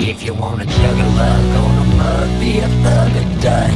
If you wanna jug a lug on a mug, be a thug and dud.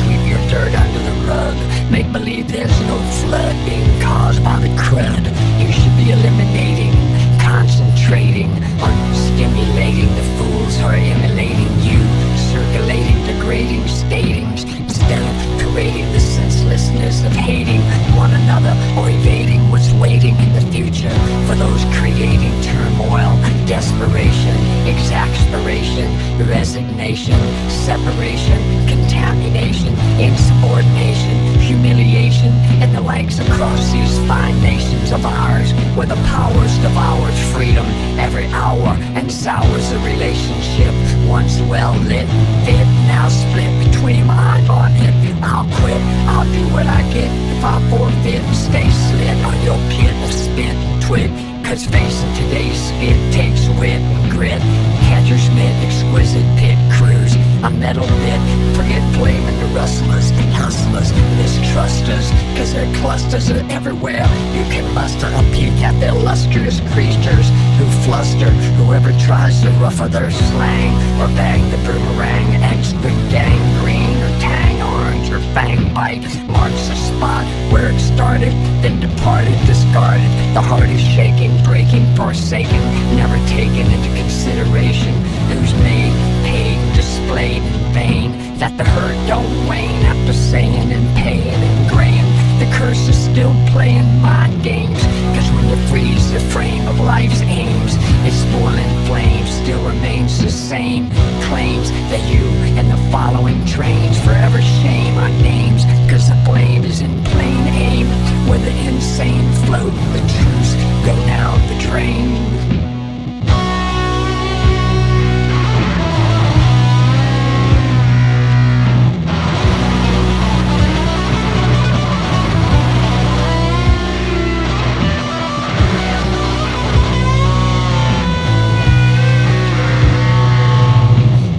Sweep your dirt under the rug. Make believe there's no flood being caused by the crud. You should be eliminating, concentrating on stimulating the fools who are emulating you, circulating degrading statings instead of parading the senselessness of hating one another or evading what's waiting in the future for those creating turmoil, desperation, exasperation, resignation, separation, contamination, insubordination, humiliation, and the likes across these fine nations of ours, where the powers devours freedom every hour and sours the relationship once well lit, fit, now split between I'm on it, I'll quit, I'll do what I get if I forfeit and stay slit on your pit of spit and twit. Cause facing today's skit takes wit and grit. Catcher's mitt, exquisite pit cruise, a metal bit. Forget blaming the rustlers, hustlers, mistrust us, cause their clusters are everywhere. You can muster a peek at their lustrous creatures who fluster whoever tries to ruffle their slang or bang the boomerang. Extra gangrene or tang orange or fang bite marks the spot where it started, then departed, discarded. The heart is shaking, breaking, forsaken, never taken into consideration. Who's made, paid, displayed in vain, that the hurt don't wane after saying and paying and graying. The curse is still playing mind games, cause when you freeze the frame of life's aims, its boiling flame still remains the same. Claims that you and the following trains forever shame our names, cause the blame is in plain aim, where the insane float the truths go down the drain.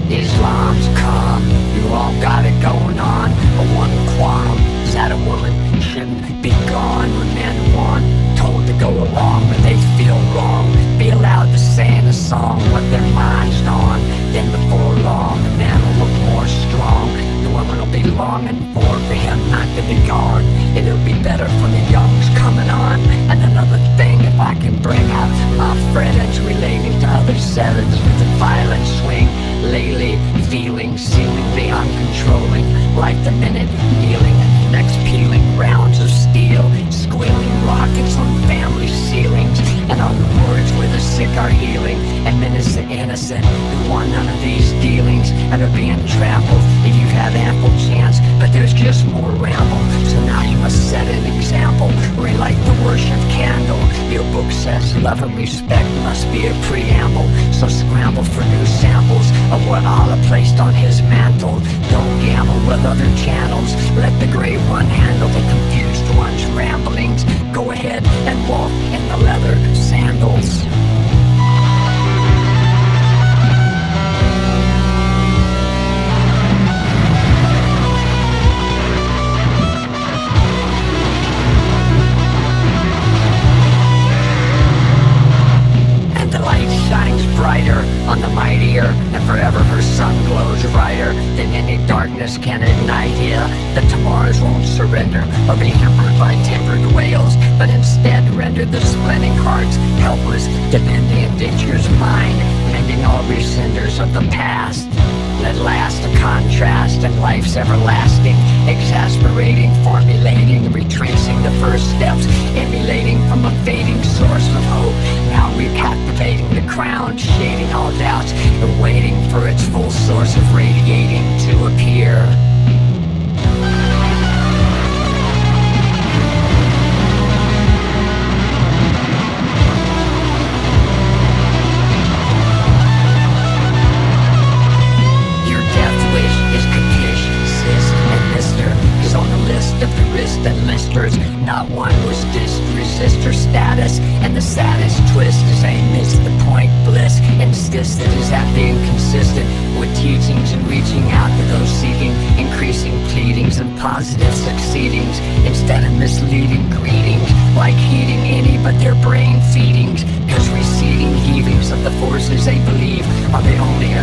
Islam's come, you all got it going on, but one qualm is that a woman shouldn't be gone when men want, told to go along but they feel wrong. Be allowed to say in a song what their mind's on, then before long the man will look more strong. The woman will be longing for him not to be gone. It'll be better for the youngs coming on. And another thing, if I can bring out my friends relating to other sevens with a violent swing lately, feeling seemingly uncontrolling, like the minute kneeling and the next peeling rounds of steel, squealing rockets on family ceilings, and on the words where the sick are healing, and menace the innocent who want none of these dealings and are being trampled. And you've had ample chance, but there's just more ramble. So now you must set an example, relight the worship candle. Your book says love and respect must be a preamble, so scramble for new samples of what Allah placed on his mantle. Don't gamble with other channels, let the great one handle the confused one's ramblings. Go ahead and walk in the leather sandals. Brighter on the mightier, and forever her sun glows brighter than any darkness can ignite here. The tomorrows won't surrender or be hampered by tempered wails, but instead render the splitting hearts helpless to bend the endanger's mind, mending all rescinders of the past. Let last a contrast and life's everlasting, exasperating, formulating, retracing the first steps, emulating from a fading source of hope. Now recaptivating the crown, shading all doubts, and waiting for its full source of radiating to appear. Not one was dissed, resistor status, and the saddest twist is they missed the point. Bliss insisted is that being consistent with teachings and reaching out to those seeking increasing pleadings and positive succeedings instead of misleading greetings like heeding any but their brain feedings, cause receding heavings of the forces they believe are the only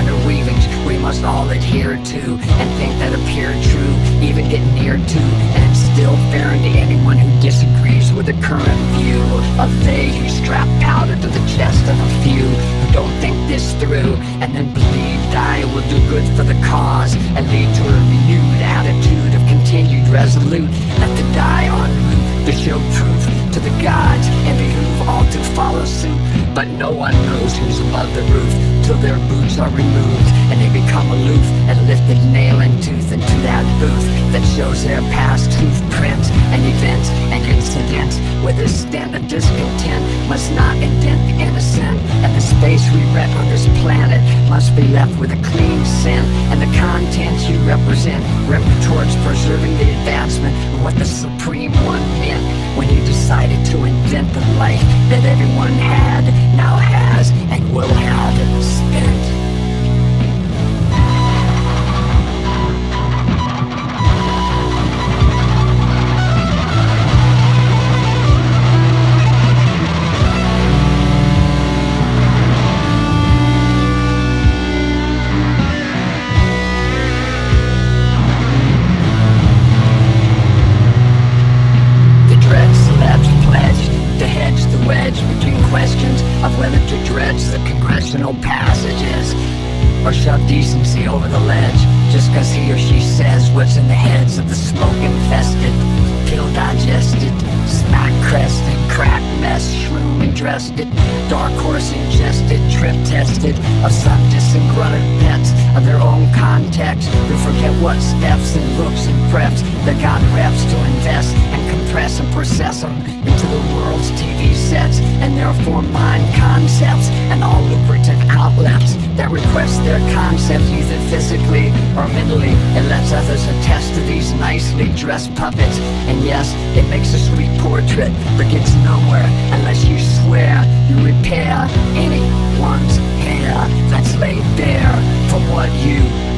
adhere to, and think that appear true, even get near to, and instill fear into anyone who disagrees with the current view of they who strap powder to the chest of a few who don't think this through, and then believe die will do good for the cause and lead to a renewed attitude of continued resolute, let the die en route to show truth to the gods and behoove all to follow suit. But no one knows who's above the roof till their boots are removed and they become aloof and lifted nail and tooth into that booth that shows their past hoof prints and events and incidents where the stand of discontent must not indent the innocent, and the space we rent on this planet must be left with a clean sin, and the contents you represent rep towards preserving the advancement of what the Supreme One meant when he decided to invent the life that everyone had, now has, and will have spent. Questions of whether to dredge the congressional passages or shove decency over the ledge just cause he or she says what's in the heads of the smoke-infested, pill-digested, smack-crested, crack-mess, shroom-dressed, dark horse ingested, trip-tested of some disengrunted pets of their own context who forget what steps and looks and preps that got reps to invest and compress and process them into the world's TV sets and therefore mind concepts and all lucrative outlets that request their concepts either physically or mentally. It lets others attest to these nicely dressed puppets, and yes, it makes a sweet portrait but gets nowhere unless you swear you repair anyone's hair that's laid bare from what you